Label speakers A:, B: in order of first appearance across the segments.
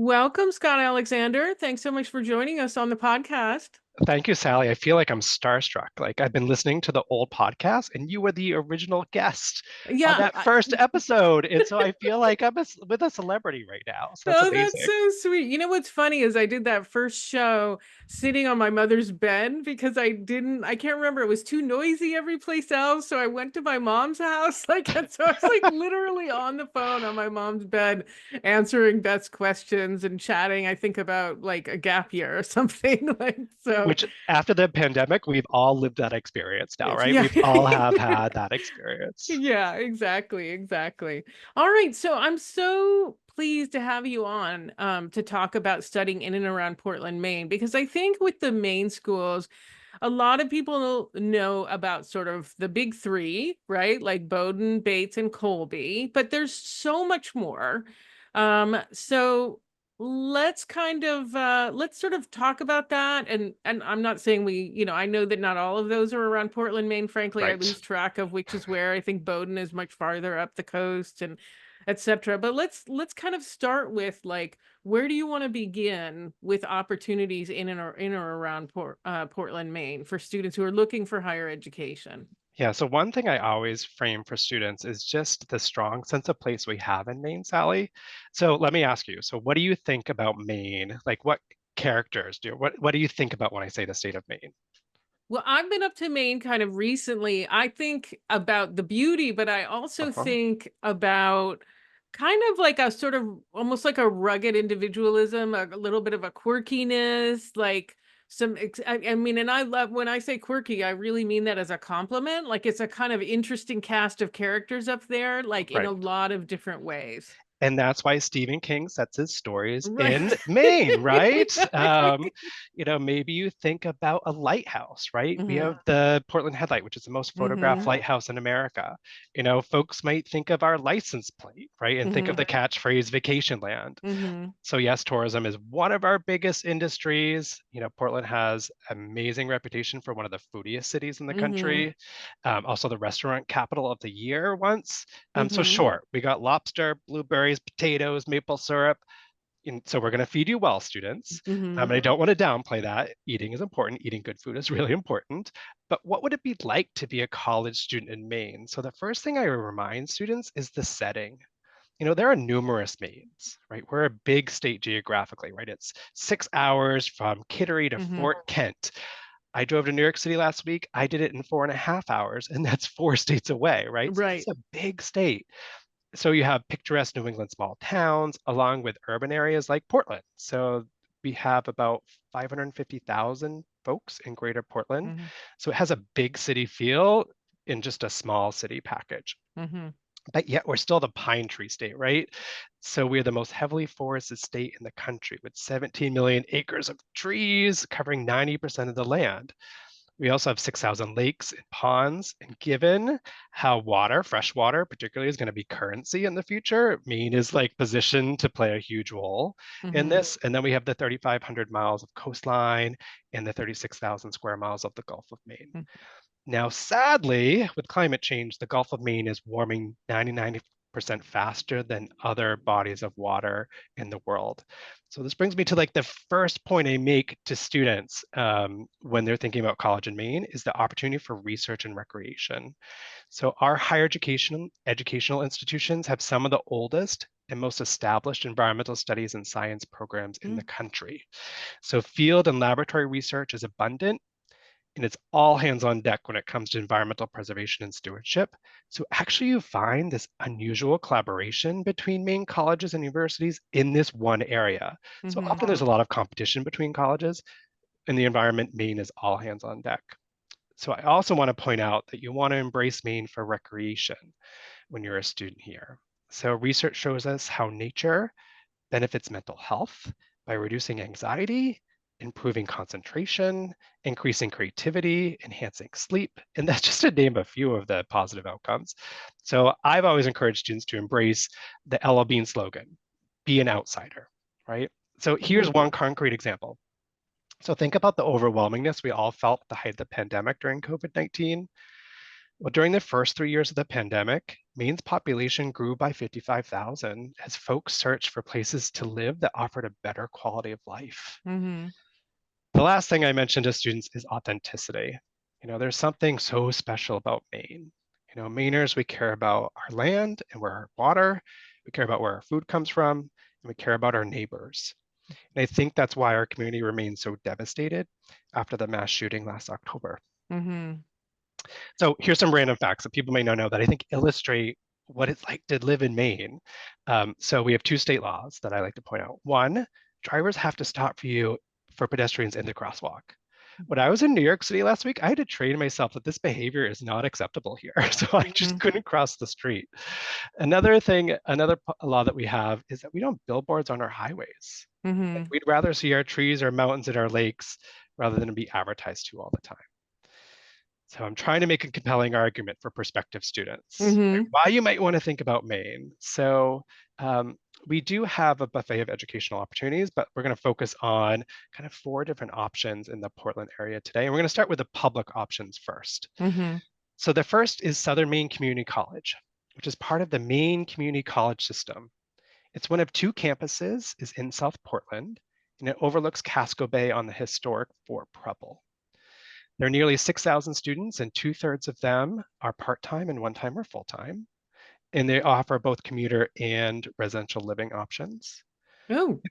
A: Welcome, Scott Alexander. Thanks so much for joining us on the podcast.
B: Thank you, Sally. I feel like I'm starstruck. Like I've been listening to the old podcast and you were the original guest on
A: Yeah,
B: that first episode. And so I feel like with a celebrity right now. So that's
A: oh, that's
B: amazing.
A: so sweet. You know what's funny is I did that first show sitting on my mother's bed because I can't remember, it was too noisy every place else. So I went to my mom's house. So I was like literally on the phone on my mom's bed, answering Beth's questions and chatting, I think about like a gap year or something. So
B: Which after the pandemic, we've all lived that experience now, right?
A: yeah.
B: We've all have had that experience.
A: Yeah, exactly, exactly. All right, so I'm so pleased to have you on to talk about studying in and around Portland, Maine, because I think with the Maine schools, a lot of people know about sort of the big three, right? Like Bowdoin, Bates, and Colby, but there's so much more. So let's sort of talk about that. And I'm not saying I know that not all of those are around Portland, Maine. Frankly, I
B: Right.
A: lose track of which is where. I think Bowdoin is much farther up the coast and etc. But let's kind of start with like, where do you want to begin with opportunities in or around Portland, Maine for students who are looking for higher education?
B: Yeah, so one thing I always frame for students is just the strong sense of place we have in Maine, Sally. So let me ask you, so what do you think about Maine? Like what characters do, what do you think about when I say the state of Maine?
A: Well, I've been up to Maine kind of recently. I think about the beauty, but I also
B: Uh-huh.
A: think about kind of like a sort of almost like a rugged individualism, a little bit of a quirkiness, like I mean, and I love when I say quirky, I really mean that as a compliment. Like it's a kind of interesting cast of characters up there, like in a
B: Right.
A: lot of different ways.
B: And that's why Stephen King sets his stories
A: Right.
B: in Maine, right? Maybe you think about a lighthouse, right? We
A: Hmm.
B: have the Portland Headlight, which is the most photographed
A: Hmm.
B: lighthouse in America. Folks might think of our license plate, right? And think of
A: Hmm.
B: the catchphrase vacation land.
A: Hmm.
B: So yes, tourism is one of our biggest industries. Portland has amazing reputation for one of the foodiest cities in the
A: Hmm.
B: country. Also the restaurant capital of the year once. So
A: Hmm.
B: sure, we got lobster, blueberries, potatoes, maple syrup. And so we're going to feed you well, students.
A: Hmm.
B: And I don't want to downplay that. Eating is important. Eating good food is really important. But what would it be like to be a college student in Maine? So the first thing I remind students is the setting. There are numerous Maines, right? We're a big state geographically, right? It's 6 hours from Kittery to
A: Hmm.
B: Fort Kent. I drove to New York City last week. I did it in 4.5 hours, and that's 4 states away, right? So this
A: Right.
B: is a big state. So you have picturesque New England small towns along with urban areas like Portland. So we have about 550,000 folks in greater Portland.
A: Hmm.
B: So it has a big city feel in just a small city package.
A: Hmm.
B: But yet we're still the pine tree state, right? So we're the most heavily forested state in the country with 17 million acres of trees covering 90% of the land. We also have 6,000 lakes and ponds. And given how fresh water particularly, is going to be currency in the future, Maine is like positioned to play a huge role in
A: Hmm.
B: this. And then we have the 3,500 miles of coastline and the 36,000 square miles of the Gulf of Maine. Now, sadly, with climate change, the Gulf of Maine is warming 99% faster than other bodies of water in the world. So this brings me to like the first point I make to students when they're thinking about college in Maine is the opportunity for research and recreation. So our higher educational institutions have some of the oldest and most established environmental studies and science programs in the country. So field and laboratory research is abundant and it's all hands on deck when it comes to environmental preservation and stewardship. So actually you find this unusual collaboration between Maine colleges and universities in this one area. So
A: Hmm.
B: often there's a lot of competition between colleges. In the environment, Maine is all hands on deck. So I also want to point out that you want to embrace Maine for recreation when you're a student here. So research shows us how nature benefits mental health by reducing anxiety, improving concentration, increasing creativity, enhancing sleep. And that's just to name a few of the positive outcomes. So I've always encouraged students to embrace the Ella Bean slogan, be an outsider, right? So here's
A: Hmm.
B: one concrete example. So think about the overwhelmingness we all felt at the height of the pandemic during COVID-19. Well, during the first 3 years of the pandemic, Maine's population grew by 55,000 as folks searched for places to live that offered a better quality of life.
A: Mm-hmm.
B: The last thing I mentioned to students is authenticity. There's something so special about Maine. Mainers, we care about our land and where our water, we care about where our food comes from, and we care about our neighbors. And I think that's why our community remains so devastated after the mass shooting last October.
A: Mm-hmm.
B: So here's some random facts that people may not know that I think illustrate what it's like to live in Maine. So we have two state laws that I like to point out. One, drivers have to stop for you for pedestrians in the crosswalk. When I was in New York City last week, I had to train myself that this behavior is not acceptable here. So I just
A: Mm-hmm.
B: couldn't cross the street. Another thing, another law that we have is that we don't billboards on our highways. Like
A: Mm-hmm.
B: we'd rather see our trees, our mountains, and our lakes rather than be advertised to all the time. So I'm trying to make a compelling argument for prospective students, like
A: Mm-hmm.
B: why you might want to think about Maine. So um, we do have a buffet of educational opportunities, but we're going to focus on kind of four different options in the Portland area today. And we're going to start with the public options first.
A: Mm-hmm.
B: So the first is Southern Maine Community College, which is part of the Maine Community College system. It's one of two campuses, is in South Portland, and it overlooks Casco Bay on the historic Fort Preble. There are nearly 6,000 students, and two-thirds of them are part-time and one-time or full-time. And they offer both commuter and residential living options.
A: Oh,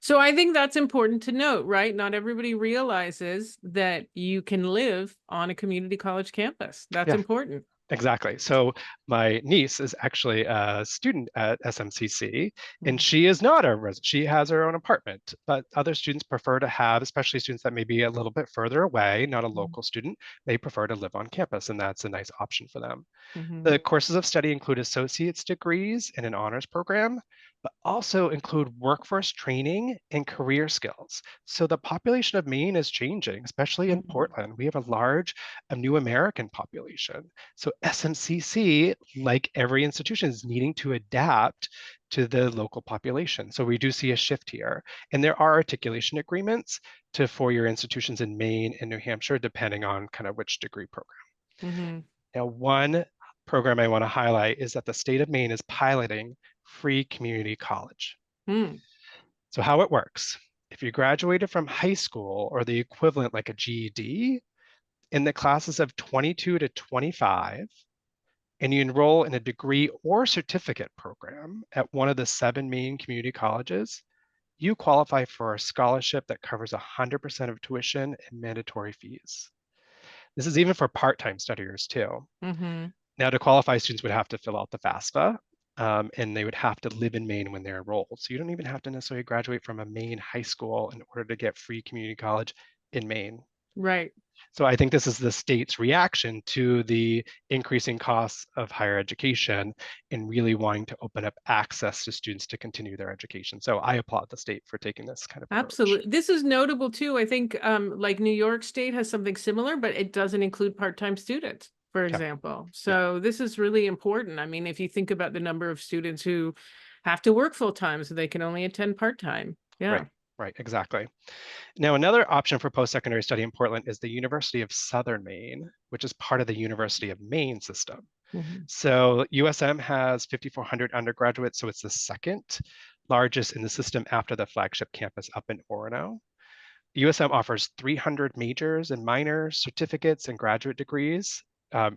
A: so I think that's important to note, right? Not everybody realizes that you can live on a community college campus. That's
B: Yeah,
A: important.
B: exactly. So my niece is actually a student at SMCC, and
A: Mm-hmm.
B: she is not a resident. She has her own apartment, but other students prefer to have, especially students that may be a little bit further away, not a local student, they prefer to live on campus, and that's a nice option for them.
A: Mm-hmm.
B: The courses of study include associate's degrees and an honors program, but also include workforce training and career skills. So the population of Maine is changing, especially in
A: Mm-hmm.
B: Portland. We have a large new American population. So SMCC, like every institution, is needing to adapt to the local population. So we do see a shift here. And there are articulation agreements to four-year institutions in Maine and New Hampshire, depending on kind of which degree program.
A: Mm-hmm.
B: Now, one program I want to highlight is that the state of Maine is piloting free community college.
A: Mm-hmm.
B: So, how it works, if you graduated from high school or the equivalent like a GED in the classes of 22 to 25, and you enroll in a degree or certificate program at one of the 7 Maine community colleges, you qualify for a scholarship that covers 100% of tuition and mandatory fees. This is even for part-time studiers too.
A: Mm-hmm.
B: Now, to qualify, students would have to fill out the FAFSA, and they would have to live in Maine when they're enrolled. So you don't even have to necessarily graduate from a Maine high school in order to get free community college in Maine.
A: Right.
B: So I think this is the state's reaction to the increasing costs of higher education and really wanting to open up access to students to continue their education. So I applaud the state for taking this kind of approach.
A: Absolutely. This is notable too. I think like New York State has something similar, but it doesn't include part-time students, for
B: Yeah,
A: example.
B: yeah,
A: So this is really important. I mean, if you think about the number of students who have to work full-time, so they can only attend part-time.
B: right,
A: Yeah.
B: right, exactly. Now, another option for post-secondary study in Portland is the University of Southern Maine, which is part of the University of Maine system.
A: Mhm.
B: So USM has 5,400 undergraduates, so it's the second largest in the system after the flagship campus up in Orono. USM offers 300 majors and minors, certificates, and graduate degrees,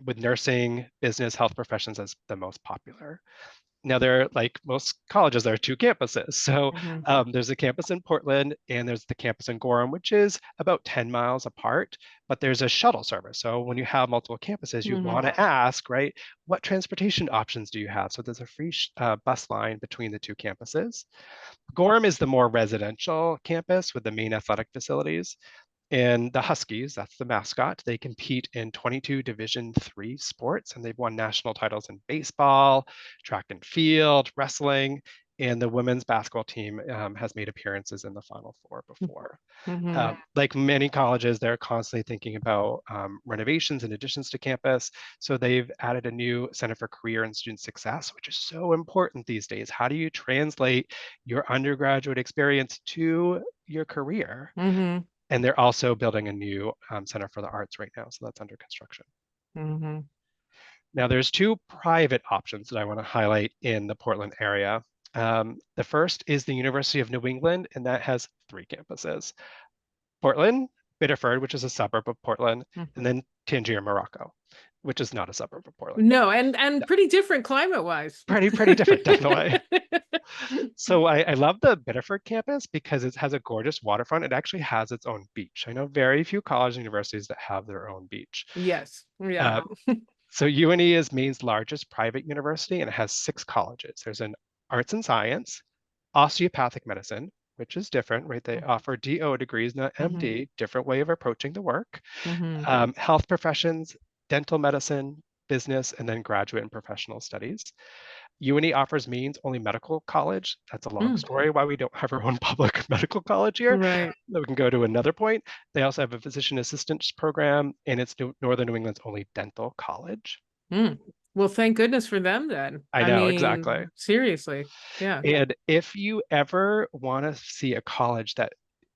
B: with nursing, business, health professions as the most popular. Now, there, like most colleges, there are two campuses. So
A: Mhm.
B: there's a campus in Portland and there's the campus in Gorham, which is about 10 miles apart, but there's a shuttle service. So when you have multiple campuses, you
A: Mhm.
B: want to ask, right, what transportation options do you have? So there's a free bus line between the two campuses. Gorham is the more residential campus with the main athletic facilities. And the Huskies, that's the mascot, they compete in 22 Division III sports, and they've won national titles in baseball, track and field, wrestling, and the women's basketball team has made appearances in the Final Four before.
A: Mhm.
B: Like many colleges, they're constantly thinking about renovations and additions to campus. So they've added a new Center for Career and Student Success, which is so important these days. How do you translate your undergraduate experience to your career?
A: Mhm.
B: And they're also building a new Center for the Arts right now. So that's under construction.
A: Mhm.
B: Now, there's two private options that I want to highlight in the Portland area. The first is the University of New England, and that has three campuses: Portland, Biddeford, which is a suburb of Portland, and
A: Mhm.
B: then Tangier, Morocco, which is not a suburb of Portland.
A: No, and pretty different climate wise.
B: Pretty different, definitely. So I love the Biddeford campus because it has a gorgeous waterfront. It actually has its own beach. I know very few colleges and universities that have their own beach.
A: Yes. Yeah.
B: Uh, so UNE is Maine's largest private university, and it has six colleges. There's an arts and science, osteopathic medicine, which is different, right? They offer DO degrees, not
A: Hmm.
B: MD, different way of approaching the work.
A: Hmm.
B: Health professions, dental medicine, business, and then graduate and professional studies. UNE offers Maine's only medical college. That's a long
A: Mm.
B: story why we don't have our own public medical college here.
A: Right.
B: We can go to another point. They also have a physician assistance program, and it's Northern New England's only dental college.
A: Mm. Well, thank goodness for them then.
B: I
A: I
B: know, exactly.
A: mean, seriously. Yeah.
B: And if you ever want to see a college that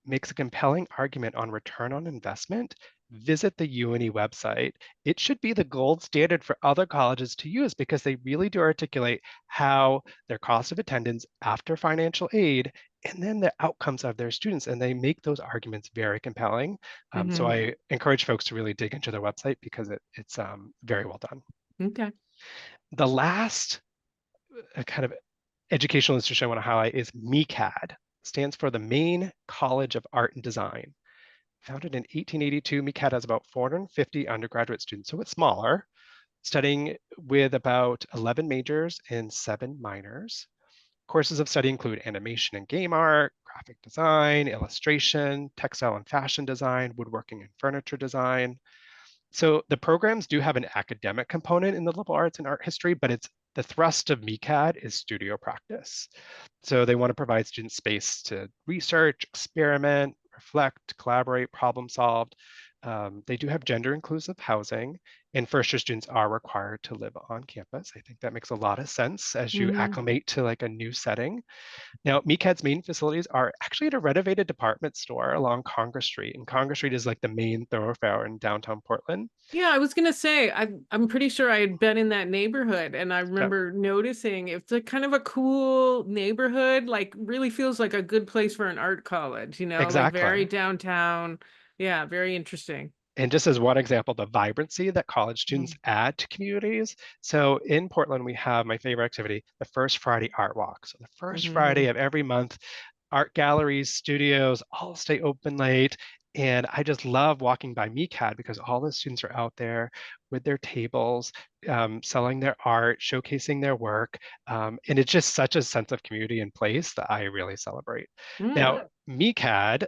B: makes a compelling argument on return on investment, visit the UNE website. It should be the gold standard for other colleges to use because they really do articulate how their cost of attendance after financial aid and then the outcomes of their students. And they make those arguments very compelling. So
A: Hmm.
B: I encourage folks to really dig into their website because it's very well done.
A: Okay.
B: The last kind of educational institution I want to highlight is MECAD. Stands for the Maine College of Art and Design. Founded in 1882, MECAD has about 450 undergraduate students, so it's smaller, studying with about 11 majors and 7 minors. Courses of study include animation and game art, graphic design, illustration, textile and fashion design, woodworking and furniture design. So the programs do have an academic component in the liberal arts and art history, but it's the thrust of MECAD is studio practice. So they want to provide students space to research, experiment, reflect, collaborate, problem solve. They do have gender inclusive housing, and first year students are required to live on campus. I think that makes a lot of sense as you
A: Hmm.
B: acclimate to like a new setting. Now, MECAD's main facilities are actually at a renovated department store along Congress Street, and Congress Street is like the main thoroughfare in downtown Portland.
A: Yeah, I was gonna say, I'm pretty sure I had been in that neighborhood and I
B: Yeah,
A: remember noticing it's a kind of a cool neighborhood, like really feels like a good place for an art college, like very
B: exactly.
A: downtown. Yeah, very interesting.
B: And just as one example, the vibrancy that college students
A: Mhm.
B: add to communities. So in Portland, we have my favorite activity, the First Friday Art Walk. So the first Friday
A: Mhm.
B: of every month, art galleries, studios, all stay open late. And I just love walking by MECAD because all the students are out there with their tables, selling their art, showcasing their work. And it's just such a sense of community and place that I really celebrate.
A: Mm.
B: Now, MECAD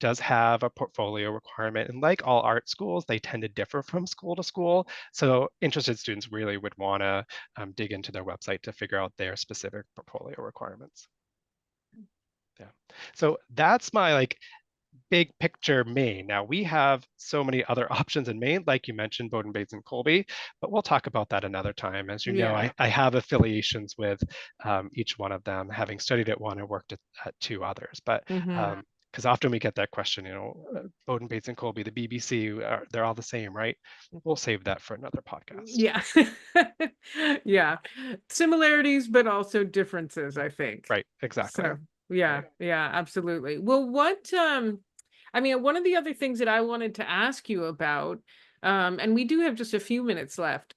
B: does have a portfolio requirement, and like all art schools, they tend to differ from school to school. So interested students really would want to dig into their website to figure out their specific portfolio requirements. Yeah. So that's my like big picture Maine. Now we have so many other options in Maine, like you mentioned, Bowdoin Bates and Colby, but we'll talk about that another time. As you know,
A: Yeah.
B: I have affiliations with each one of them, having studied at one and worked at two others. But
A: Hmm.
B: because often we get that question, Bowdoin Bates and Colby, the BBC, they're all the same, right? We'll save that for another podcast.
A: Yeah. Yeah. Similarities, but also differences, I think.
B: Right, exactly.
A: So, yeah,
B: Right.
A: yeah, absolutely. Well, I mean, one of the other things that I wanted to ask you about, and we do have just a few minutes left,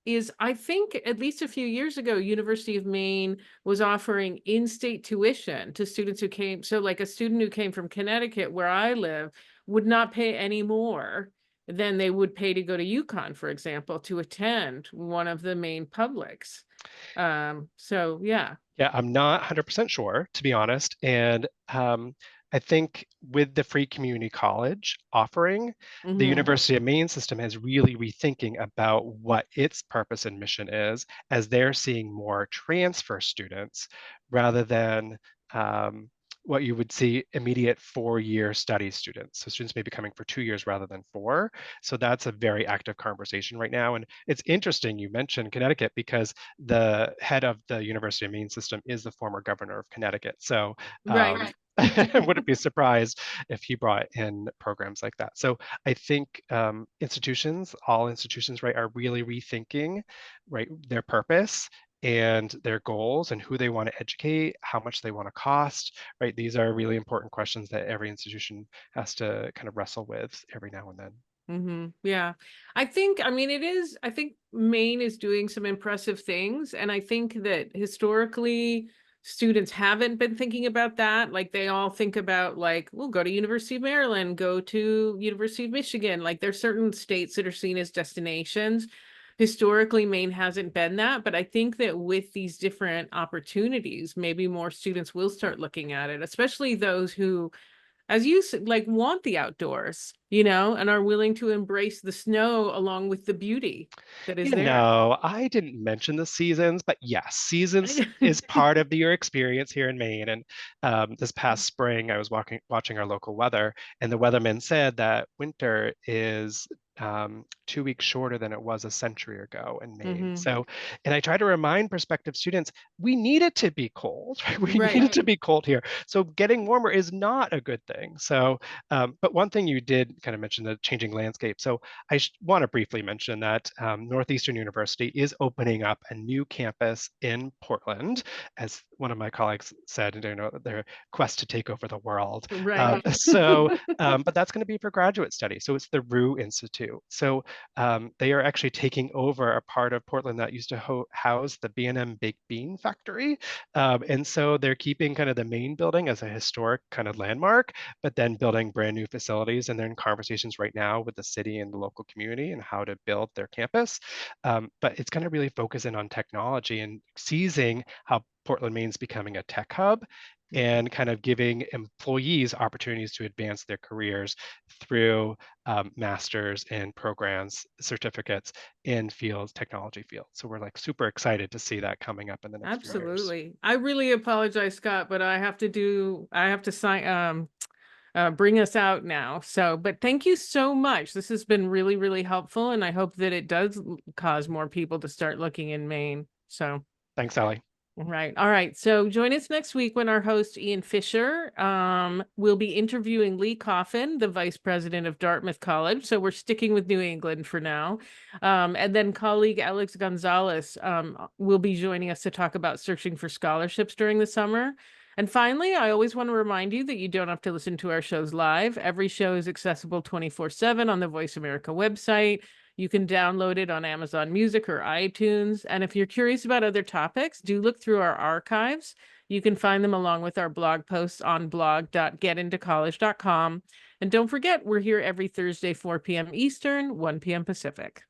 A: is I think at least a few years ago, University of Maine was offering in-state tuition to students who came. So, like a student who came from Connecticut, where I live, would not pay any more than they would pay to go to UConn, for example, to attend one of the main publics. So yeah.
B: Yeah, I'm not 100% sure, to be honest. And I think with the free community college offering, the
A: Hmm.
B: University of Maine system is really rethinking about what its purpose and mission is as they're seeing more transfer students rather than what you would see immediate 4-year study students. So students may be coming for 2 years rather than 4. So that's a very active conversation right now. And it's interesting you mentioned Connecticut because the head of the University of Maine system is the former governor of Connecticut. So
A: Right.
B: wouldn't be surprised if he brought in programs like that. So I think institutions, all institutions, right, are really rethinking, right, their purpose and their goals and who they want to educate, how much they want to cost, right? These are really important questions that every institution has to kind of wrestle with every now and then.
A: Yeah. I mean, I think Maine is doing some impressive things. And I think that historically, students haven't been thinking about that. Like they all think about like, we'll go to University of Maryland, go to University of Michigan. Like there's certain states that are seen as destinations. Historically, Maine hasn't been that, but I think that with these different opportunities, maybe more students will start looking at it, especially those who as you said, like want the outdoors, and are willing to embrace the snow along with the beauty that is there.
B: I didn't mention the seasons, but yes, seasons is part of your experience here in Maine. And this past spring, I was watching our local weather, and the weatherman said that winter is 2 weeks shorter than it was a century ago in Maine.
A: Hmm.
B: So, and I try to remind prospective students, we need it to be cold, right? We need
A: Right.
B: it to be cold here. So getting warmer is not a good thing. So, but one thing you did kind of mention, the changing landscape. So I want to briefly mention that Northeastern University is opening up a new campus in Portland, as one of my colleagues said, their quest to take over the world.
A: Right.
B: But that's going to be for graduate study. So it's the Rue Institute. So they are actually taking over a part of Portland that used to house the B&M Baked Bean Factory. And so they're keeping kind of the main building as a historic kind of landmark, but then building brand new facilities. And they're in conversations right now with the city and the local community and how to build their campus. But it's going to really focus in on technology and seizing how Portland, Maine's becoming a tech hub and kind of giving employees opportunities to advance their careers through masters and programs, certificates in technology fields. So we're like super excited to see that coming up in the next few years.
A: Absolutely. I really apologize, Scott, but I have to sign, bring us out now. So, but thank you so much. This has been really, really helpful. And I hope that it does cause more people to start looking in Maine. So.
B: Thanks, Ellie.
A: Right. All right. So join us next week when our host Ian Fisher will be interviewing Lee Coffin, the vice president of Dartmouth College. So we're sticking with New England for now. And then colleague Alex Gonzalez will be joining us to talk about searching for scholarships during the summer. And finally, I always want to remind you that you don't have to listen to our shows live. Every show is accessible 24/7 on the Voice America website. You can download it on Amazon Music or iTunes. And if you're curious about other topics, do look through our archives. You can find them along with our blog posts on blog.getintocollege.com. And don't forget, we're here every Thursday, 4 p.m. Eastern, 1 p.m. Pacific.